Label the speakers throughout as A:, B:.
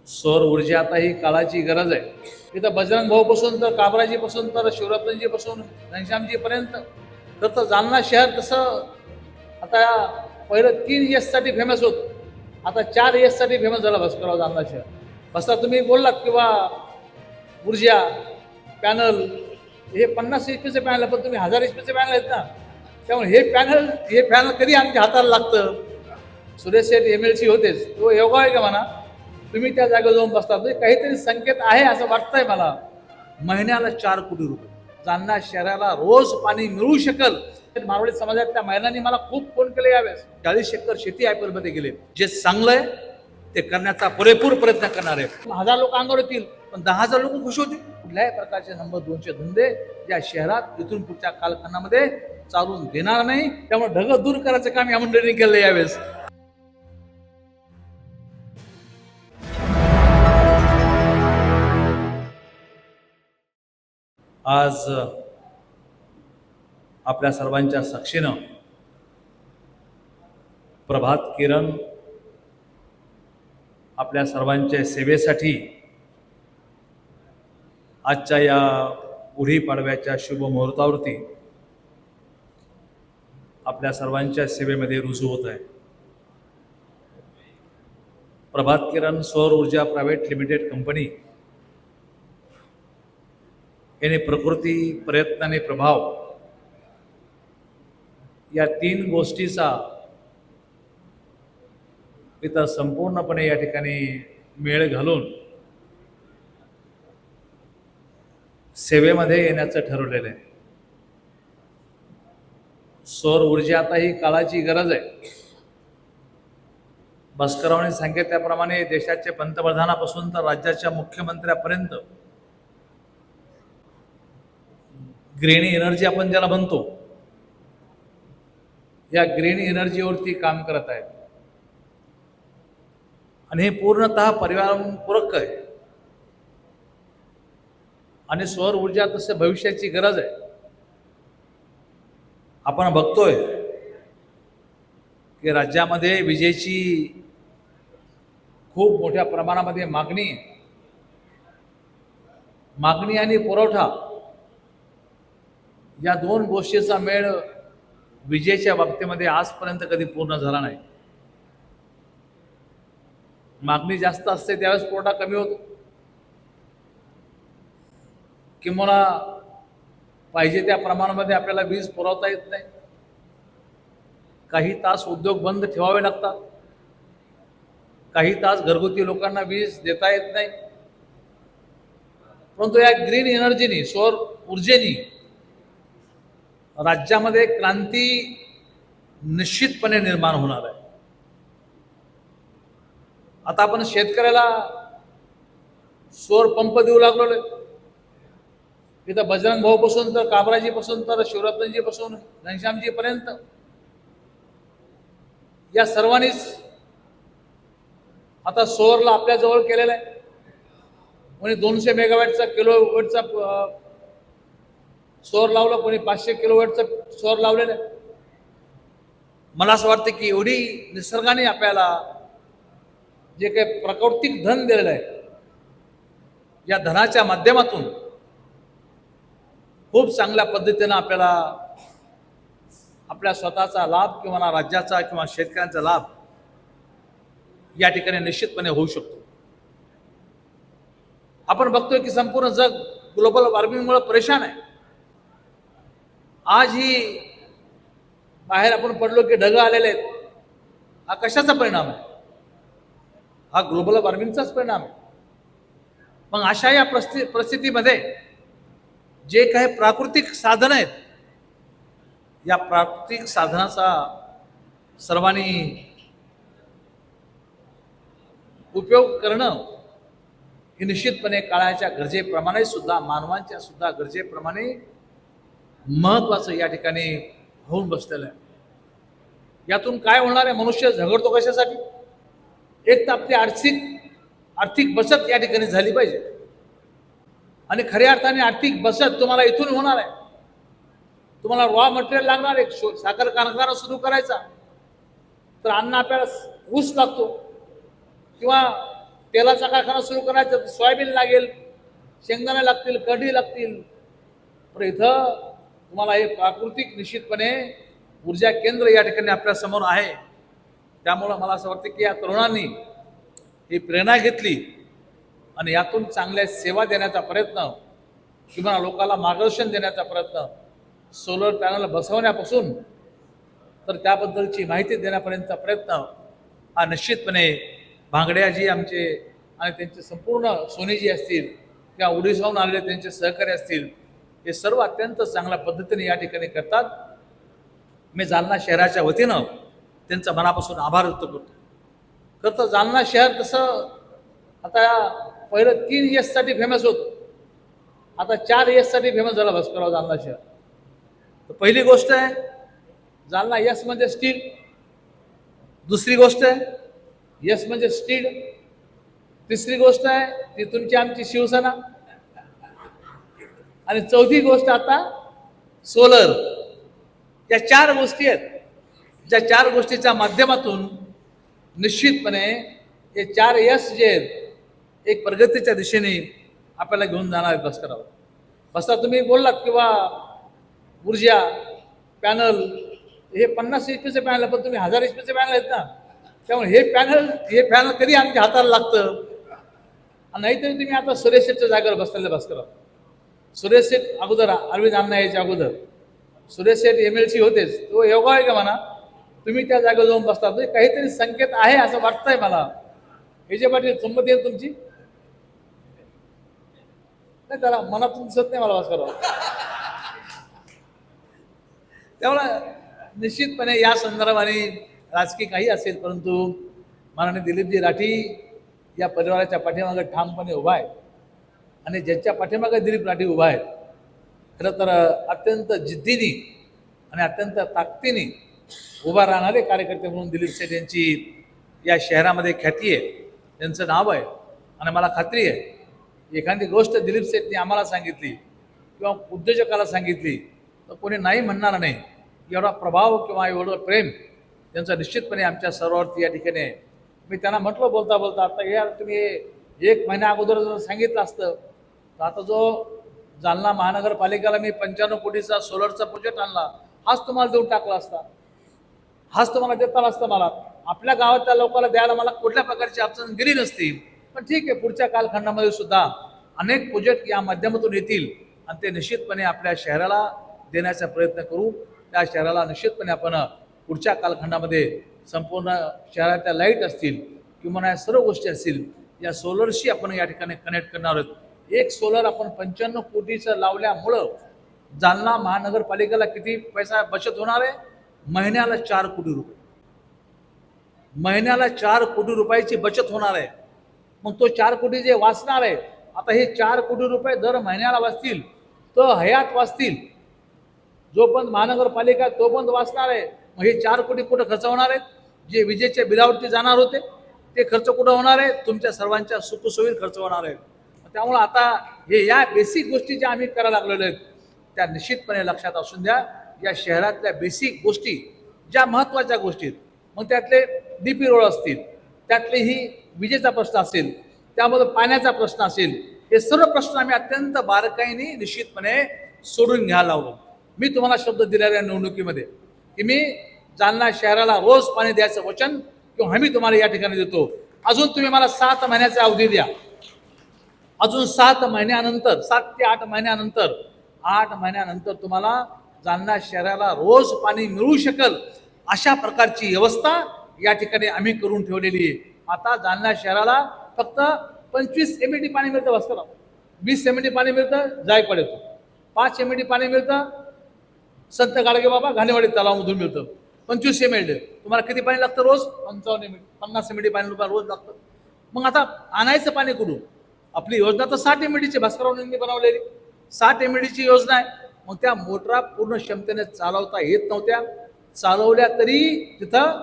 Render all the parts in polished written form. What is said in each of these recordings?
A: सौर ऊर्जा आता ही काळाची गरज आहे. इथं बजरंग भाऊ पासून तर काबराजी पासून तर शिवरत्नजी पासून घनश्यामजी पर्यंत तर जालना शहर तसं आता पहिलं 3 साठी फेमस होत, आता 4 साठी फेमस झाला भास्करराव जालना शहर. बसा तुम्ही बोललात किंवा ऊर्जा पॅनल हे 50 HP पॅनल, पण तुम्ही 1000 HP पॅनल आहेत ना. त्यामुळे हे पॅनल कधी आमच्या हाताला लागतं. सुरेश शेठ MLC होतेच, तो योगा आहे का म्हणा. तुम्ही त्या जागेवर जाऊन बसता, काहीतरी संकेत आहे असं वाटतंय मला. महिन्याला 4 कोटी रुपये जालना शहराला रोज पाणी मिळू शकल. मारवाडी समाजातल्या महिलांनी मला खूप फोन केले यावेळेस. 40 एकर शेती IPL मध्ये गेले. जे चांगलंय ते करण्याचा पुरेपूर प्रयत्न करणार आहे. 1000 लोक अंगावर येतील, पण 10,000 लोक खुश होतील. कुठल्याही प्रकारचे नंबर 2चे धंदे या शहरात इथून पुढच्या कालखंडामध्ये चालून देणार नाही. त्यामुळे ढग दूर करायचं काम या मंडळींनी केलं यावेळेस. आज आपल्या सर्वांच्या साक्षीनं प्रभात किरण आपल्या सर्वांच्या सेवेसाठी आजच्या या गुढीपाडव्याच्या शुभ मुहूर्तावरती आपल्या सर्वांच्या सेवेमध्ये रुजू होत आहे. प्रभात किरण सौर ऊर्जा प्रायव्हेट लिमिटेड कंपनी याने प्रकृती, प्रयत्न आणि प्रभाव या 3 गोष्टीचा इथं संपूर्णपणे या ठिकाणी मेळ घालून सेवेमध्ये येण्याचं ठरवलेलं आहे. सौर ऊर्जा आता ही काळाची गरज आहे. भास्कररावांनी सांगितलं त्याप्रमाणे देशाचे पंतप्रधानापासून तर राज्याच्या मुख्यमंत्र्यापर्यंत ग्रीन एनर्जी आपण ज्याला म्हणतो, या ग्रीन एनर्जीवरती काम करत आहेत आणि हे पूर्णतः पर्यावरणपूरक आहे. आणि सौर ऊर्जा तसं भविष्याची गरज आहे. आपण बघतोय की राज्यामध्ये विजेची खूप मोठ्या प्रमाणामध्ये मागणी आणि पुरवठा या 2 गोष्टीचा मेळ विजेच्या बाबतीमध्ये आजपर्यंत कधी पूर्ण झाला नाही. मागणी जास्त असते त्यावेळेस पुरवठा कमी होतो, किंवा पाहिजे त्या प्रमाणामध्ये आपल्याला वीज पुरवता येत नाही. काही तास उद्योग बंद ठेवावे लागतात, काही तास घरगुती लोकांना वीज देता येत नाही. परंतु या ग्रीन एनर्जीनी, सौर ऊर्जेनी राज्यामध्ये क्रांती निश्चितपणे निर्माण होणार आहे. आता आपण शेतकऱ्याला सौर पंप देऊ लागलो. इथं बजरंग भाऊ पासून तर काबराजी पासून तर शिवरत्नजी पासून घनश्यामजी पर्यंत या सर्वांनीच आता सौरला आपल्या जवळ केलेलं आहे. कोणी 200 मेगावॅटचा किलोवॅटचा सौर लावलं, कोणी 500 किलोवॅटचं सौर लावलेलं आहे. मला असं वाटतं की एवढी निसर्गाने आपल्याला जे काही प्राकृतिक धन दिलेलं आहे, या धनाच्या माध्यमातून खूप चांगल्या पद्धतीनं आपल्याला आपल्या स्वतःचा लाभ किंवा राज्याचा किंवा शेतकऱ्यांचा लाभ या ठिकाणी निश्चितपणे होऊ शकतो. आपण बघतोय की संपूर्ण जग ग्लोबल वॉर्मिंगमुळे परेशान आहे. आज ही बाहेर आपण पडलो की ढग आलेले आहेत. हा कशाचा परिणाम आहे? हा ग्लोबल वॉर्मिंगचाच परिणाम आहे. मग अशा या परिस्थितीमध्ये जे काही प्राकृतिक साधन आहेत, या प्राकृतिक साधनाचा सर्वांनी उपयोग करणं हे निश्चितपणे काळाच्या गरजेप्रमाणे सुद्धा, मानवांच्या सुद्धा गरजेप्रमाणे महत्त्वाचं या ठिकाणी होऊन बसलेलं आहे. यातून काय होणार आहे? मनुष्य झगडतो कशासाठी? एक तर आपली आर्थिक बचत या ठिकाणी झाली पाहिजे. आणि खऱ्या अर्थाने आर्थिक बचत तुम्हाला इथून होणार आहे. तुम्हाला रॉ मटेरियल लागणार आहे. साखर कारखाना सुरू करायचा तर अन्न आपल्याला ऊस लागतो किंवा तेलाचा कारखाना सुरू करायचा तर सोयाबीन लागेल, शेंगदाणे लागतील, कढी लागतील. पण इथं तुम्हाला हे प्राकृतिक निश्चितपणे ऊर्जा केंद्र या ठिकाणी आपल्या समोर आहे. त्यामुळं मला असं वाटतं की या तरुणांनी ही प्रेरणा घेतली आणि यातून चांगल्या सेवा देण्याचा प्रयत्न किंवा लोकांना मार्गदर्शन देण्याचा प्रयत्न, सोलर पॅनल बसवण्यापासून तर त्याबद्दलची माहिती देण्यापर्यंतचा प्रयत्न हा निश्चितपणे भांगड्याजी आमचे आणि त्यांचे संपूर्ण सोनेजी असतील किंवा ओडिशाहून आलेले त्यांचे सहकारी असतील, हे सर्व अत्यंत चांगल्या पद्धतीने या ठिकाणी करतात. मी जालना शहराच्या वतीनं त्यांचा मनापासून आभार व्यक्त करतो. खरं तर जालना शहर तसं आता पहिलं 3 एससाठी फेमस होतं, आता 4 एससाठी फेमस झाला भास्करराव जालना शहर. तर पहिली गोष्ट आहे जालना यस म्हणजे स्टील, दुसरी गोष्ट आहे यस म्हणजे स्टील, तिसरी गोष्ट आहे ती तुमची आमची शिवसेना, आणि चौथी गोष्ट आता सोलर. या 4 गोष्टी आहेत, ज्या 4 गोष्टीच्या माध्यमातून निश्चितपणे हे 4 यश जे आहेत एक प्रगतीच्या दिशेने आपल्याला घेऊन जाणार आहेत भास्करराव. बसा तुम्ही बोललात किंवा ऊर्जा पॅनल हे 50 HP पॅनल, पण तुम्ही 1000 HP पॅनल आहेत ना, त्यामुळे हे पॅनल कधी आमच्या हाताला लागतं. नाहीतरी तुम्ही आता सुरेश शेठच्या जागेवर बसलेले भास्करराव. सुरेश शेठ अगोदर अरविंद अण्णा यायच्या अगोदर सुरेश शेठ MLC होतेच. तो योगा आहे का म्हणा, तुम्ही त्या जागेवर जाऊन बसता, म्हणजे काहीतरी संकेत आहे असं वाटतंय मला. याच्या पाठी संमती आहे तुमची? नाही, त्याला मनातून दिसत नाही मला भास्करराव. त्यामुळे निश्चितपणे या संदर्भाने राजकीय काही असेल, परंतु माननीय दिलीपजी राठी या परिवाराच्या पाठीमागे ठामपणे उभा आहे. आणि ज्यांच्या पाठीमागे दिलीप राठी उभा आहे, खरं तर अत्यंत जिद्दीने आणि अत्यंत ताकदीने उभा राहणारे कार्यकर्ते म्हणून दिलीप शेठ यांची या शहरामध्ये ख्याती आहे, त्यांचं नाव आहे. आणि मला खात्री आहे एखादी गोष्ट दिलीप शेठने आम्हाला सांगितली किंवा उद्योजकाला सांगितली तर कोणी नाही म्हणणार नाही. एवढा प्रभाव किंवा एवढं प्रेम त्यांचं निश्चितपणे आमच्या सर्वांवरती या ठिकाणी आहे. मी त्यांना म्हटलं बोलता बोलता, आता यार तुम्ही 1 महिन्या अगोदर जर सांगितलं असतं तर आता जो जालना महानगरपालिकेला मी 95 कोटीचा सोलरचा प्रोजेक्ट आणला, हाच तुम्हाला देऊन टाकला असता, हाच तुम्हाला देता आला असता. मला आपल्या गावातल्या लोकांना द्यायला मला कुठल्या प्रकारची अडचण गेली नसती. पण ठीक आहे, पुढच्या कालखंडामध्ये सुद्धा अनेक प्रोजेक्ट या माध्यमातून येतील आणि ते निश्चितपणे आपल्या शहराला देण्याचा प्रयत्न करू. त्या शहराला निश्चितपणे आपण पुढच्या कालखंडामध्ये संपूर्ण शहरातल्या लाईट असतील किंवा या सर्व गोष्टी असतील या सोलरशी आपण या ठिकाणी कनेक्ट करणार आहोत. एक सोलर आपण 95 कोटीचं लावल्यामुळं जालना महानगरपालिकेला किती पैसा बचत होणार आहे? महिन्याला 4 कोटी रुपये, महिन्याला 4 कोटी रुपयाची बचत होणार आहे. मग तो 4 कोटी जे वाचणार आहे, आता हे 4 कोटी रुपये दर महिन्याला वाचतील तर हयात वाचतील. जोपर्यंत महानगरपालिका तोपर्यंत वाचणार आहे. मग हे 4 कोटी कुठं खर्च होणार आहेत? जे विजेच्या बिलावरती जाणार होते ते खर्च कुठं होणार आहे? तुमच्या सर्वांच्या सुखसोयीत खर्च होणार आहे. त्यामुळं आता हे या बेसिक गोष्टी ज्या आम्ही करायला लागलेलो आहेत त्या निश्चितपणे लक्षात असून द्या. या शहरातल्या बेसिक गोष्टी ज्या महत्त्वाच्या गोष्टी आहेत, मग त्यातले DP रोड असतील, त्यातले ही विजेचा प्रश्न असेल, त्यामध्ये पाण्याचा प्रश्न असेल, हे सर्व प्रश्न आम्ही अत्यंत बारकाईने निश्चितपणे सोडून घ्यायला लावलो. मी तुम्हाला शब्द दिलेल्या निवडणुकीमध्ये की मी जालना शहराला रोज पाणी द्यायचं वचन किंवा हमी तुम्हाला या ठिकाणी देतो. अजून तुम्ही मला 7 महिन्याचा अवधी द्या. अजून 7 महिन्यानंतर, 7 ते 8 महिन्यानंतर, 8 महिन्यानंतर तुम्हाला जालना शहराला रोज पाणी मिळू शकेल अशा प्रकारची व्यवस्था या ठिकाणी आम्ही करून ठेवलेली आहे. आता जालना शहराला फक्त 25 MLD पाणी मिळतं भास्करराव, 20 MLD पाणी मिळतं जायकवाड येतो, 5 MLD पाणी मिळतं संत गाडगे बाबा घाणेवाडी तलावामधून मिळतं, 25 MLD. तुम्हाला किती पाणी लागतं रोज? 55 MLD, 50 MLD पाणी रोज लागतं. मग आता आणायचं पाणी कुठून? आपली योजना तर 60 MLDची भास्कररावांनी बनवलेली 60 MLDची योजना आहे. मग त्या मोटरा पूर्ण क्षमतेने चालवता येत नव्हत्या. चालवल्या तरी तिथं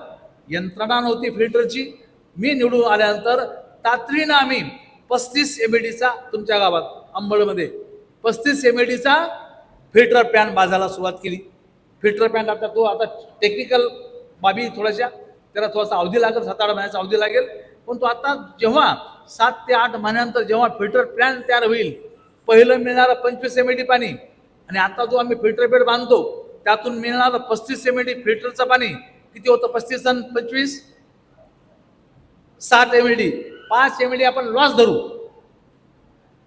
A: यंत्रणा नव्हती फिल्टरची. मी निवडून आल्यानंतर तातडीनं आम्ही 35 MLDचा तुमच्या गावात अंबडमध्ये 35 MLDचा फिल्टर पॅन बाजायला सुरुवात केली. फिल्टर पॅन आता टेक्निकल बाबी थोड्याशा, त्याला थोडासा अवधी लागेल, 7-8 महिन्याचा अवधी लागेल. परंतु आता जेव्हा 7 ते 8 महिन्यानंतर जेव्हा फिल्टर प्लॅन तयार होईल, पहिलं मिळणारं 25 MLD पाणी आणि आता जो आम्ही फिल्टर बेड बांधतो त्यातून मिळणारं 35 MLD फिल्टरचं पाणी किती होतं? 35 आणि 25 60 MLD. 5 MLD आपण लॉस धरू,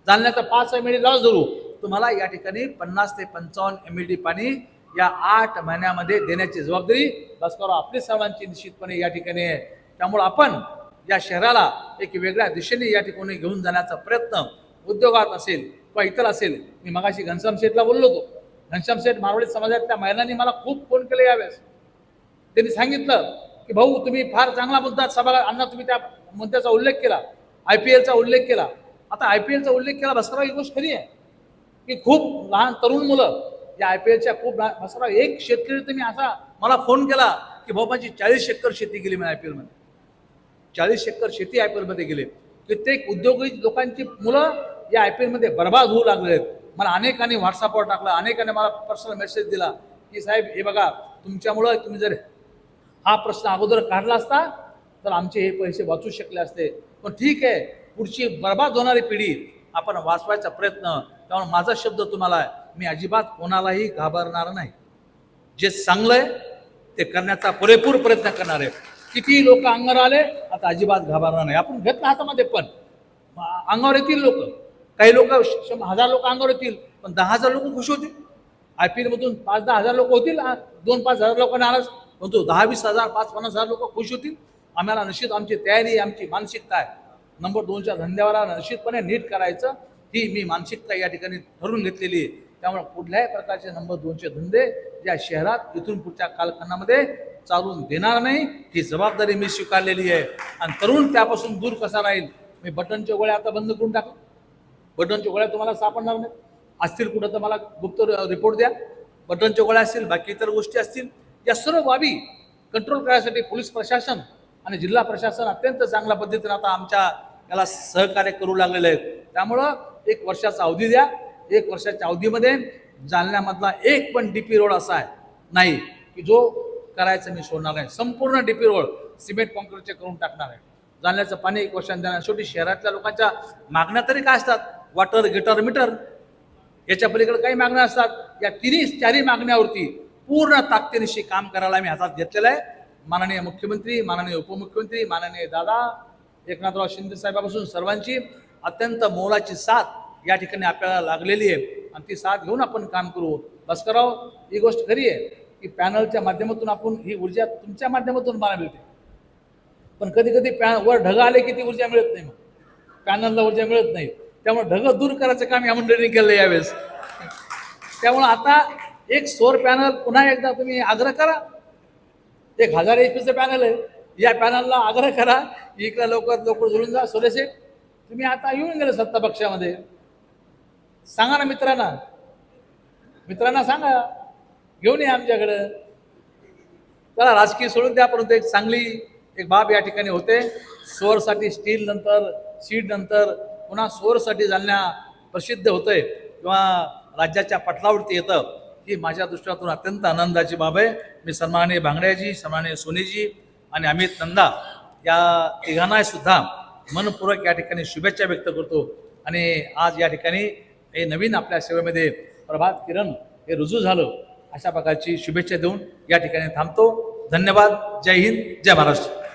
A: जालन्याचा 5 MLD लॉस धरू, तुम्हाला या ठिकाणी 50 ते 55 MLD पाणी या 8 महिन्यामध्ये देण्याची जबाबदारी भास्करराव आपली सर्वांची निश्चितपणे या ठिकाणी आहे. त्यामुळे आपण या शहराला एक वेगळ्या दिशेने या ठिकाणी घेऊन जाण्याचा प्रयत्न उद्योगात असेल किंवा इतर असेल. मी मगाशी घनश्याम शेठला बोललो होतो. घनश्याम शेठ मारवाडी समाजातल्या महिलांनी मला खूप फोन केले यावेळेस. त्यांनी सांगितलं की भाऊ तुम्ही फार चांगला मुद्दा सभा अण्णा तुम्ही त्या मुद्द्याचा उल्लेख केला, IPLचा उल्लेख केला. आता IPLचा उल्लेख केला भास्करराव, ही गोष्ट खरी आहे की खूप लहान तरुण मुलं या IPLच्या खूप भास्करराव, एक शेतकरी तुम्ही असा मला फोन केला की भाऊ माझी 40 एकर शेती गेली मी IPL मध्ये. 40 एकर शेती IPL मध्ये गेले. कित्येक उद्योगी लोकांची मुलं या IPL मध्ये बर्बाद होऊ लागले आहेत. मला अनेकांनी व्हॉट्सअपवर टाकलं, अनेकांनी मला पर्सनल मेसेज दिला की साहेब हे बघा तुमच्यामुळं तुम्ही जर हा प्रश्न अगोदर काढला असता तर आमचे हे पैसे वाचू शकले असते. पण ठीक आहे, पुढची बर्बाद होणारी पिढी आपण वाचवायचा प्रयत्न. त्यामुळे माझा शब्द तुम्हाला आहे, मी अजिबात कोणालाही घाबरणार नाही. जे चांगलं आहे ते करण्याचा पुरेपूर प्रयत्न करणार आहे. किती लोक अंगावर आले आता अजिबात घाबरणार नाही. आपण घेतलं हातामध्ये, पण अंगावर येतील लोक. काही लोक 1000 लोक अंगावर येतील, पण 10,000 लोक खुश होतील. IPL मधून 5-10 हजार लोक होतील, 2-5 हजार लोक नाराज, परंतु 10-20 हजार 5-50 हजार लोक खुश होतील. आम्हाला निश्चित आमची तयारी, आमची मानसिकता आहे. नंबर 2च्या धंद्यावर निश्चितपणे नीट करायचं, ही मी मानसिकता या ठिकाणी ठरवून घेतलेली आहे. त्यामुळे कुठल्याही प्रकारचे नंबर 2चे धंदे या शहरात इथून पुढच्या कालखंडामध्ये चालून देणार नाही, ही जबाबदारी मी स्वीकारलेली आहे. आणि तरुण त्यापासून दूर कसा राहील, मी बटनच्या गोळ्या आता बंद करून टाकू. बटनच्या गोळ्या तुम्हाला सापडणार नाही. असतील कुठं तर मला गुप्त रिपोर्ट द्या. बटनच्या गोळ्या असतील, बाकी इतर गोष्टी असतील, या सर्व बाबी कंट्रोल करण्यासाठी पोलीस प्रशासन आणि जिल्हा प्रशासन अत्यंत चांगल्या पद्धतीने आता आमच्या याला सहकार्य करू लागलेले आहेत. त्यामुळं 1 वर्षाचा अवधी द्या. 1 वर्षाच्या अवधीमध्ये जालन्यामधला एक पण DP रोड असा आहे नाही की जो करायचं मी सोडणार नाही. संपूर्ण DP रोड सिमेंट कॉन्क्रीटचे करून टाकणार आहे. जालन्याचं पाणी 1 वर्षाने देणार. शेवटी शहरातल्या लोकांच्या मागण्या तरी काय असतात? वॉटर, गिटर, मीटर, याच्या पलीकडे काही मागण्या असतात. या 3-4 मागण्यावरती पूर्ण ताकदीनिशी काम करायला मी हातात घेतलेलं आहे. माननीय मुख्यमंत्री, माननीय उपमुख्यमंत्री, माननीय दादा एकनाथराव शिंदे साहेबांपासून सर्वांची अत्यंत मोलाची साथ या ठिकाणी आपल्याला लागलेली आहे आणि ती साथ घेऊन आपण काम करू. भास्करराव, ही गोष्ट खरी आहे की पॅनलच्या माध्यमातून आपण ही ऊर्जा तुमच्या माध्यमातून मला मिळते, पण कधी कधी वर ढग आले की ती ऊर्जा मिळत नाही. मग पॅनलला ऊर्जा मिळत नाही. त्यामुळे ढग दूर करायचं काम या मंडळींनी केलं यावेळेस. त्यामुळे आता एक सौर पॅनल पुन्हा एकदा तुम्ही आग्रह करा. 1000 HP पॅनल आहे. या पॅनलला आग्रह करा, इकडे लवकर जुळून जा. सुरेश तुम्ही आता येऊन गेले सत्ता पक्षामध्ये, सांगा ना मित्रांना सांगा, घेऊन या आमच्याकडं. चला राजकीय सोडून द्या, परंतु एक चांगली एक बाब या ठिकाणी होते. सौरसाठी स्टील नंतर, सीड नंतर पुन्हा सौरसाठी जालन्या प्रसिद्ध होतंय किंवा राज्याच्या पटलावरती येतं, ही माझ्या दृष्टीतून अत्यंत आनंदाची बाब आहे. मी सन्माननीय भांगड्याजी, सन्माननीय सोनीजी आणि अमित नंदा या तिघांना सुद्धा मनपूर्वक या ठिकाणी शुभेच्छा व्यक्त करतो. आणि आज या ठिकाणी हे नवीन आपल्या सेवेमध्ये प्रभात किरण हे रुजू झालं, अशा प्रकारची शुभेच्छा देऊन या ठिकाणी थांबतो. धन्यवाद. जय हिंद, जय महाराष्ट्र.